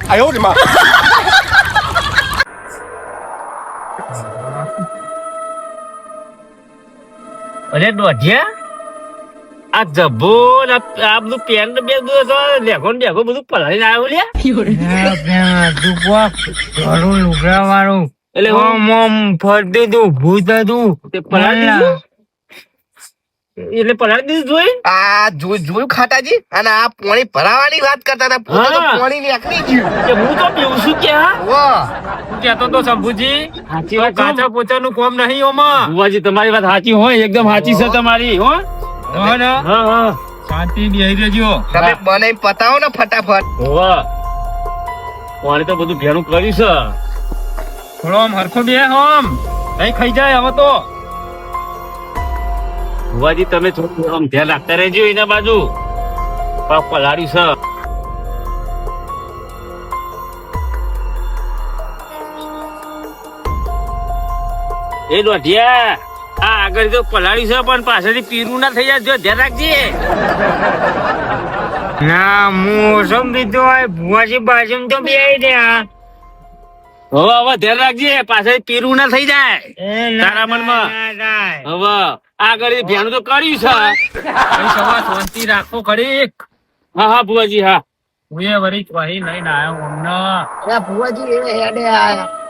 哎呦我的妈！ અરે દોઢિયા આ જબ્બો ને આ બધું પેન બે બધું લેખો ને લેખો બધું પલાળીને આવ્યું તું ઘરું લુગડા વાળું એટલે હું ફરતી તું ભૂત હતું તે પલાળી દીધું એટલે પલાળી દીધું જોઈ આ જોયું ખાટાજી અને આ પાણી ભરાવાની વાત કરતા હતા પોતે તો પાણી નીકળી ગયું કે હું તો પીવું છું કે હા વાહ કેતો તો શંભુજી સાચી વાત કાચા પોચાનું કોમ નહીં ઓમાં ભુવાજી તમારી વાત સાચી હોય એકદમ સાચી છે તમારી હો હા શાંતિ બેહી રહેજો તમે બને પતાવો ને ફટાફટ હોવા કોણે તો બધું ભેરું કર્યું છે થોડો આમ હરખો બે આમ નહીં ખાઈ જાય હવે તો ભુવાજી તમે થોડું આમ ધ્યાન રાખતા રહેજો એના બાજુ પાપ પલાળ્યું છે એ દોઢિયા આ આગળ તો પલાળ્યું છે પણ પાછળથી પીરું ના થઈ જાય જો ધ્યાન રાખજે ના મોસમ બીજો હોય ભુવાજી બાજુ તો બે રહ્યા હવે ધ્યાન રાખજે પાછળ પીરું ના થઈ જાય તારા મનમાં હવે આગળ ધ્યાન તો કર્યું છે શાંતિ રાખો ખરી હા ભુવાજી હા હું એ વળી વહી લઈને આવ્યો અમને ભુવાજી હેડે આયા